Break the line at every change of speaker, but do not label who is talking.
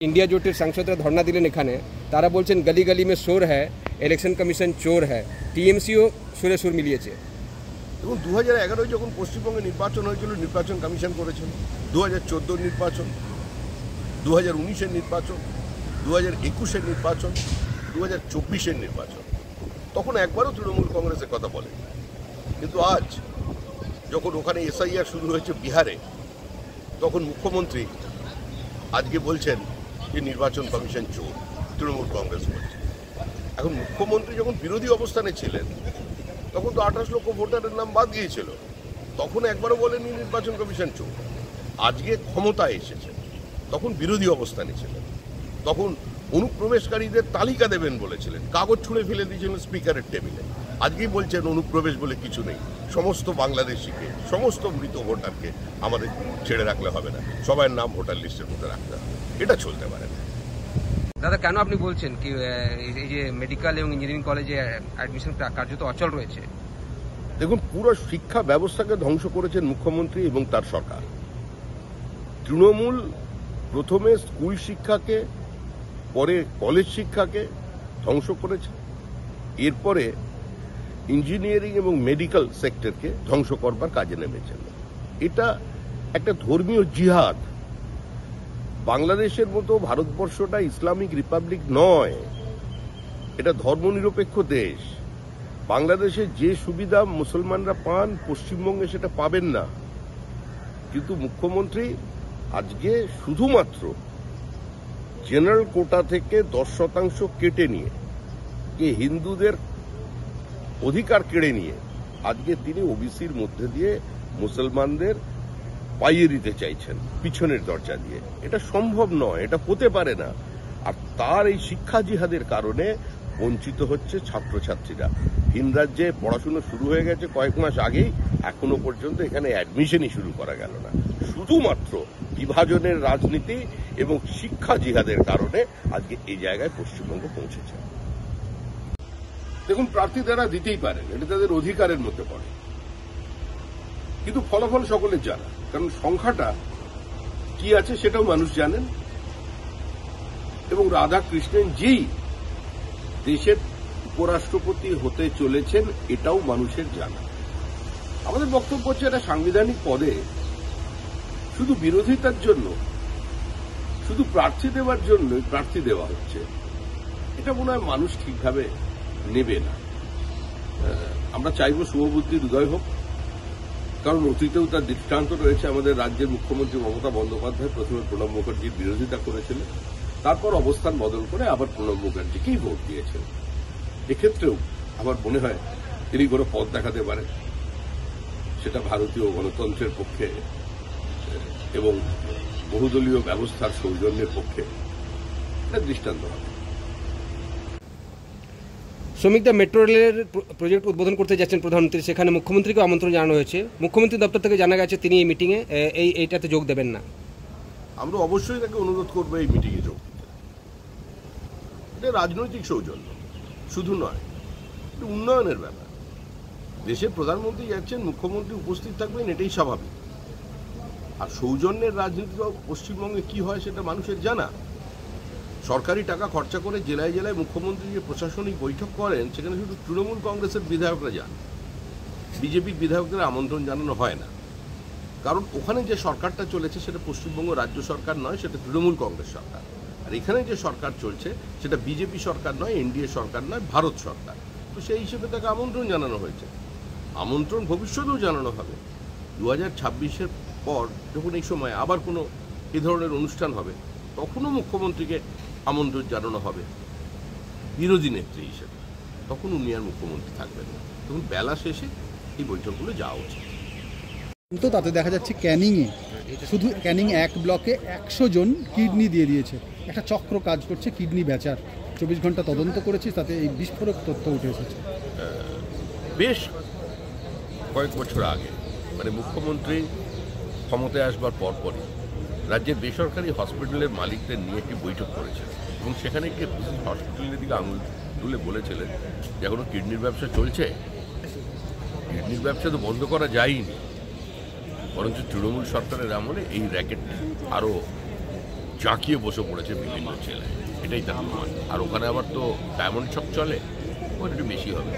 India জোটের সাংসদরা ধর্ণা দিলেন এখানে, তারা বলছেন গলি গলি মে শোর হ্যায়, ইলেকশন কমিশন চোর হ্যায়। টিএমসিও সুরে সুর মিলিয়েছে।
এবং 2011 যখন পশ্চিমবঙ্গে নির্বাচন হয়েছিল, নির্বাচন কমিশন করেছিল। 2014 নির্বাচন, 2019-এর নির্বাচন, 2021-এর নির্বাচন, 2024-এর নির্বাচন, তখন একবারও তৃণমূল কংগ্রেসের কথা বলে। কিন্তু আজ যখন ওখানে এসআইআর শুরু হয়েছে বিহারে, তখন মুখ্যমন্ত্রী আজকে বলছেন যে নির্বাচন কমিশন চোর, তৃণমূল কংগ্রেস বলছে। এখন মুখ্যমন্ত্রী যখন বিরোধী অবস্থানে ছিলেন তখন তো 28 লক্ষ ভোটারের নাম বাদ গিয়েছিল, তখন একবারও বলেননি নির্বাচন কমিশন চোর। আজকে ক্ষমতায় এসেছে, তখন বিরোধী অবস্থানে ছিলেন, তখন অনুপ্রবেশকারীদের তালিকা দেবেন বলেছিলেন, কাগজ ছুঁড়ে ফেলে দিয়েছিলেন স্পিকারের টেবিলে। আজকেই বলছেন অনুপ্রবেশ বলে কিছু নেই, সমস্ত বাংলাদেশিকে, সমস্ত মৃত ভোটারকে আমাদের ছেড়ে রাখলে হবে না, সবার নাম ভোটার লিস্টের মধ্যে রাখতে হবে। এটা চলতে পারে না।
দাদা, কেন আপনি বলছেন কি এই যে মেডিকেল এবং ইঞ্জিনিয়ারিং কলেজে অ্যাডমিশন কার্যত অচল রয়েছে?
দেখুন, পুরো শিক্ষা ব্যবস্থাকে ধ্বংস করেছেন মুখ্যমন্ত্রী এবং তার সরকার। তৃণমূল প্রথমে স্কুল শিক্ষাকে, পরে কলেজ শিক্ষাকে ধ্বংস করেছে, এরপরে ইঞ্জিনিয়ারিং এবং মেডিকেল সেক্টরকে ধ্বংস করবার কাজে নেমেছেন। এটা একটা ধর্মীয় জিহাদ। বাংলাদেশের মতো ভারতবর্ষটা ইসলামিক রিপাবলিক নয়, এটা ধর্মনিরপেক্ষ দেশ। বাংলাদেশে যে সুবিধা মুসলমানরা পান, পশ্চিমবঙ্গে সেটা পাবেন না। কিন্তু মুখ্যমন্ত্রী আজকে শুধুমাত্র জেনারেল কোটা থেকে 10% কেটে নিয়ে, হিন্দুদের অধিকার কেড়ে নিয়ে, আজকে তিনি ওবিসির মধ্যে দিয়ে মুসলমানদের পাইয়ে দিতে চাইছেন পিছনের দরজা দিয়ে। এটা সম্ভব নয়, এটা হতে পারে না। আর তার এই শিক্ষা জিহাদের কারণে বঞ্চিত হচ্ছে ছাত্রছাত্রীরা। ভিন রাজ্যে পড়াশুনো শুরু হয়ে গেছে কয়েক মাস আগেই, এখনো পর্যন্ত এখানে অ্যাডমিশনই শুরু করা গেল না। শুধুমাত্র বিভাজনের রাজনীতি এবং শিক্ষা জিহাদের কারণে আজকে এই জায়গায় পশ্চিমবঙ্গ পৌঁছেছে। দেখুন, প্রার্থী তারা দিতেই পারেন, এটা তাদের অধিকারের মধ্যে পড়ে, কিন্তু ফলাফল সকলের জানা। কারণ সংখ্যাটা কি আছে সেটাও মানুষ জানেন, এবং রাধাকৃষ্ণন যেই দেশের উপরাষ্ট্রপতি হতে চলেছেন এটাও মানুষের জানা। আমাদের বক্তব্য হচ্ছে, এটা সাংবিধানিক পদে শুধু বিরোধিতার জন্য, শুধু প্রার্থী দেওয়ার জন্য প্রার্থী দেওয়া হচ্ছে, এটা মনে হয় মানুষ ঠিকভাবে নেবে না। আমরা চাইব শুভবুদ্ধির উদয় হোক, কারণ অতীতেও তার দৃষ্টান্ত রয়েছে। আমাদের রাজ্যের মুখ্যমন্ত্রী মমতা বন্দ্যোপাধ্যায় প্রথমে প্রণব মুখার্জির বিরোধিতা করেছিলেন, তারপর অবস্থান বদল করে আবার প্রণব মুখার্জিকেই ভোট দিয়েছেন। এক্ষেত্রেও আমার মনে হয় তিনি কোনো পথ দেখাতে পারেন, সেটা ভারতীয় গণতন্ত্রের পক্ষে এবং বহুদলীয় ব্যবস্থার সৌজন্যের পক্ষে এটা দৃষ্টান্ত হবে।
শ্রমিকদা মেট্রো রেলের প্রজেক্ট উদ্বোধন করতে যাচ্ছেন প্রধানমন্ত্রী, সেখানে মুখ্যমন্ত্রীকে আমন্ত্রণ জানানো হয়েছে। মুখ্যমন্ত্রী দপ্তর থেকে জানা গেছে তিনি এই মিটিংয়ে এইটাতে যোগ দেবেন না।
আমরা অবশ্যই তাকে অনুরোধ করবো এই মিটিংয়ে যোগ দিতে। এটা রাজনৈতিক সৌজন্য শুধু নয়, এটা উন্নয়নের ব্যাপার। দেশের প্রধানমন্ত্রী যাচ্ছেন, মুখ্যমন্ত্রী উপস্থিত থাকবেন, এটাই স্বাভাবিক। আর সৌজন্যের রাজনীতি পশ্চিমবঙ্গে কি হয় সেটা মানুষের জানা। সরকারি টাকা খরচা করে জেলায় জেলায় মুখ্যমন্ত্রী যে প্রশাসনিক বৈঠক করেন, সেখানে শুধু তৃণমূল কংগ্রেসের বিধায়করা যান, বিজেপির বিধায়কদের আমন্ত্রণ জানানো হয় না। কারণ ওখানে যে সরকারটা চলেছে সেটা পশ্চিমবঙ্গ রাজ্য সরকার নয়, সেটা তৃণমূল কংগ্রেস সরকার। আর এখানে যে সরকার চলছে সেটা বিজেপি সরকার নয়, এনডিএ সরকার নয়, ভারত সরকার। তো সেই হিসেবে তাকে আমন্ত্রণ জানানো হয়েছে। আমন্ত্রণ ভবিষ্যতেও জানানো হবে। 2026-এর পর যখন এই সময় আবার কোনো এ ধরনের অনুষ্ঠান হবে, তখনও মুখ্যমন্ত্রীকে আমন্ত্রণ জানানো হবে বিরোধী নেত্রী হিসেবে। তখন উনি আর মুখ্যমন্ত্রী থাকবেন না, তখন বেলা শেষে এই বৈঠকগুলো যাওয়া উচিত।
তো তাতে দেখা যাচ্ছে ক্যানিংয়ে, শুধু ক্যানিং এক ব্লকে 100 জন কিডনি দিয়ে দিয়েছে। একটা চক্র কাজ করছে কিডনি বেচার। 24 ঘন্টা তদন্ত করেছি, তাতে এই বিস্ফোরক তথ্য উঠে এসেছে।
বেশ কয়েক বছর আগে, মানে মুখ্যমন্ত্রী ক্ষমতায় আসবার পরপরই রাজ্যের বেসরকারি হসপিটালের মালিকদের নিয়ে একটি বৈঠক করেছিলেন, এবং সেখানে গিয়ে হসপিটালের দিকে আঙুল তুলে বলেছিলেন যে এখনো কিডনির ব্যবসা চলছে, কিডনির ব্যবসা তো বন্ধ করা যায়নি, বরঞ্চ তৃণমূল সরকারের আমলে এই র্যাকেট আরও জাঁকিয়ে বসে পড়েছে বিভিন্ন ছেলে, এটাই তার প্রমাণ। আর ওখানে আবার তো ডায়মন্ড শপ চলে, ওর একটু বেশি হবে।